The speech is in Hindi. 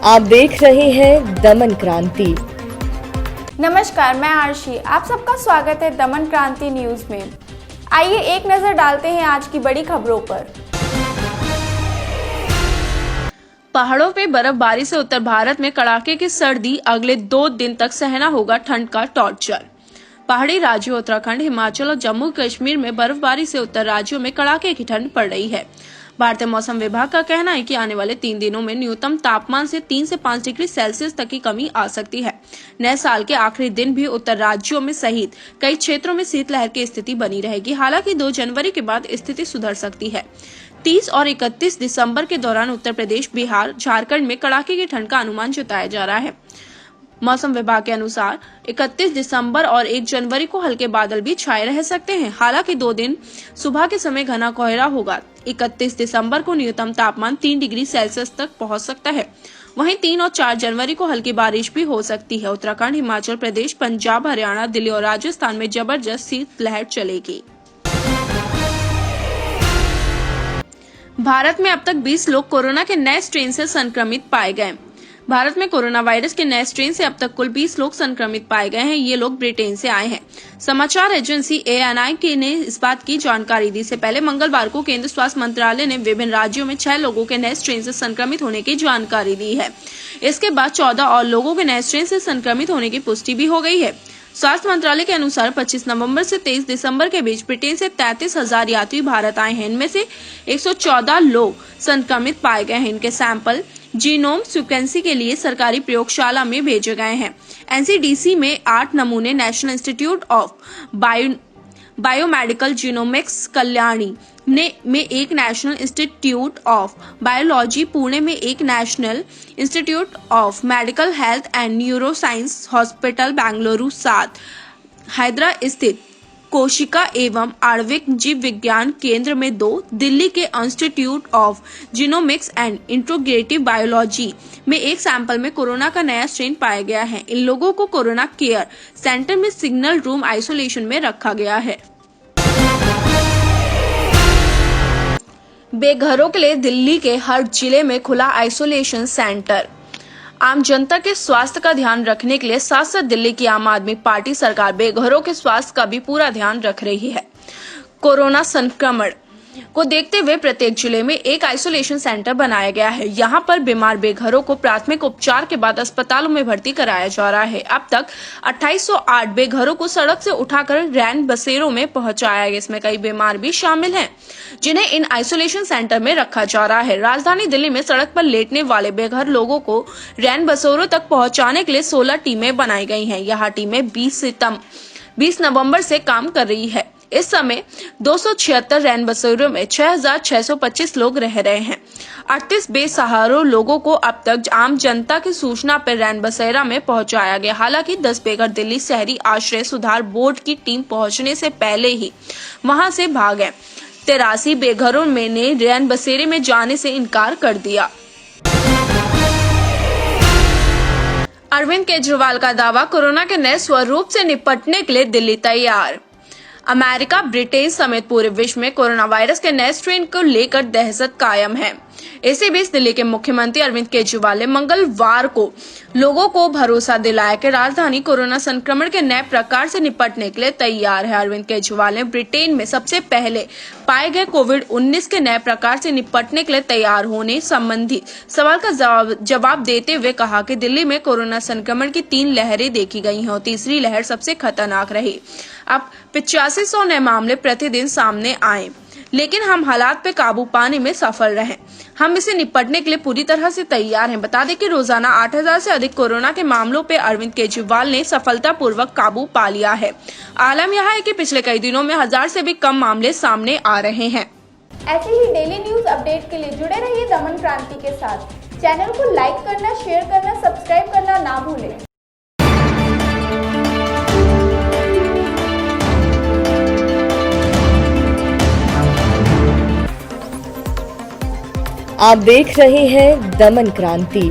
आप देख रहे हैं दमन क्रांति। नमस्कार, मैं आरशी। आप सबका स्वागत है दमन क्रांति न्यूज में। आइए एक नजर डालते हैं आज की बड़ी खबरों पर। पहाड़ों पे बर्फबारी से उत्तर भारत में कड़ाके की सर्दी, अगले 2 दिन तक सहना होगा ठंड का टॉर्चर। पहाड़ी राज्यों उत्तराखंड, हिमाचल और जम्मू कश्मीर में बर्फबारी से उत्तर राज्यों में कड़ाके की ठंड पड़ रही है। भारतीय मौसम विभाग का कहना है कि आने वाले 3 दिनों में न्यूनतम तापमान से 3 से 5 डिग्री सेल्सियस तक की कमी आ सकती है। नए साल के आखिरी दिन भी उत्तर राज्यों में सहित कई क्षेत्रों में शीतलहर की स्थिति बनी रहेगी। हालांकि 2 जनवरी के बाद स्थिति सुधर सकती है। 30 और 31 दिसंबर के दौरान उत्तर प्रदेश, बिहार, झारखंड में कड़ाके की ठंड का अनुमान जताया जा रहा है। मौसम विभाग के अनुसार 31 दिसंबर और 1 जनवरी को हल्के बादल भी छाए रह सकते हैं। हालांकि 2 दिन सुबह के समय घना कोहरा होगा। 31 दिसंबर को न्यूनतम तापमान 3 डिग्री सेल्सियस तक पहुंच सकता है। वहीं 3 और 4 जनवरी को हल्की बारिश भी हो सकती है। उत्तराखंड, हिमाचल प्रदेश, पंजाब, हरियाणा, दिल्ली और राजस्थान में जबरदस्त शीतलहर चलेगी। भारत में अब तक 20 लोग कोरोना के नए स्ट्रेन से संक्रमित पाए गए। भारत में कोरोना वायरस के नए स्ट्रेन से अब तक कुल 20 लोग संक्रमित पाए गए हैं। ये लोग ब्रिटेन से आए हैं। समाचार एजेंसी ANI ने इस बात की जानकारी दी। इससे पहले मंगलवार को केंद्रीय स्वास्थ्य मंत्रालय ने विभिन्न राज्यों में 6 लोगों के नए स्ट्रेन से संक्रमित होने की जानकारी दी है। इसके बाद 14 और लोगों के नए स्ट्रेन से संक्रमित होने की पुष्टि भी हो गई है। स्वास्थ्य मंत्रालय के अनुसार 25 नवंबर से 23 दिसंबर के बीच ब्रिटेन से 33,000 यात्री भारत आए हैं। इनमें से 114 लोग संक्रमित पाए गए हैं। इनके सैंपल जीनोम सीक्वेंसिंग के लिए सरकारी प्रयोगशाला में भेजे गए हैं। NCDC में 8 नमूने, national institute of biomedical genomics Kalyani में 1 national institute of biology Pune में 1 national institute of medical health and neuro science hospital Bengaluru 7 Hyderabad स्थित कोशिका एवं आणविक जीव विज्ञान केंद्र में 2, दिल्ली के institute of genomics and integrative biology में 1 सैंपल में कोरोना का नया स्ट्रेन पाया गया है। इन लोगों को कोरोना केयर सेंटर में सिंगल रूम आइसोलेशन में रखा गया है। बेघरों के लिए दिल्ली के हर जिले में खुला आइसोलेशन सेंटर। आम जनता के स्वास्थ्य का ध्यान रखने के लिए साथ साथ दिल्ली की आम आदमी पार्टी सरकार बेघरों के स्वास्थ्य का भी पूरा ध्यान रख रही है। कोरोना संक्रमण को देखते हुए प्रत्येक जिले में 1 आइसोलेशन सेंटर बनाया गया है। यहाँ पर बीमार बेघरों को प्राथमिक उपचार के बाद अस्पतालों में भर्ती कराया जा रहा है। अब तक 2808 बेघरों को सड़क से उठाकर रैन बसेरों में पहुंचाया गया। इसमें कई बीमार भी शामिल हैं, जिन्हें इन आइसोलेशन सेंटर में रखा जा रहा है। राजधानी दिल्ली में सड़क पर लेटने वाले बेघर लोगों को रैन बसेरों तक पहुंचाने के लिए 16 टीमें बनाई गई हैं। यह टीमें 20 नवंबर से काम कर रही है। इस समय 276 रैन बसेरों में 6,625 लोग रह रहे हैं। 38 बेसहारा लोगों को अब तक आम जनता की सूचना पर रैन बसेरा में पहुंचाया गया। हालांकि 10 बेघर दिल्ली शहरी आश्रय सुधार बोर्ड की टीम पहुंचने से पहले ही वहां से भाग गए। 83 बेघरों में ने रैन बसेरे में जाने से इनकार कर दिया। अरविंद केजरीवाल का दावा, कोरोना के नए स्वरूप से निपटने के लिए दिल्ली तैयार। अमेरिका, ब्रिटेन समेत पूरे विश्व में कोरोना वायरस के नए स्ट्रेन को लेकर दहशत कायम है। इसी बीच दिल्ली के मुख्यमंत्री अरविंद केजरीवाल ने मंगलवार को लोगों को भरोसा दिलाया कि राजधानी कोरोना संक्रमण के नए प्रकार से निपटने के लिए तैयार है। अरविंद केजरीवाल ने ब्रिटेन में सबसे पहले पाए गए कोविड-19 के नए प्रकार से निपटने के लिए तैयार होने संबंधी सवाल का जवाब देते हुए कहा कि दिल्ली में कोरोना संक्रमण की 3 लहरें देखी गई हैं और तीसरी लहर सबसे खतरनाक रही। अब 8500 नए मामले प्रतिदिन सामने आए, लेकिन हम हालात पे काबू पाने में सफल रहे। हम इसे निपटने के लिए पूरी तरह से तैयार हैं। बता दें कि रोजाना 8000 से अधिक कोरोना के मामलों पे अरविंद केजरीवाल ने सफलतापूर्वक काबू पा लिया है। आलम यह है कि पिछले कई दिनों में 1000 से भी कम मामले सामने आ रहे हैं। ऐसे ही डेली न्यूज अपडेट के लिए जुड़े रहिए दमन क्रांति के साथ। चैनल को लाइक करना, शेयर करना, सब्सक्राइब करना ना भूलें। आप देख रहे हैं दमन क्रांति।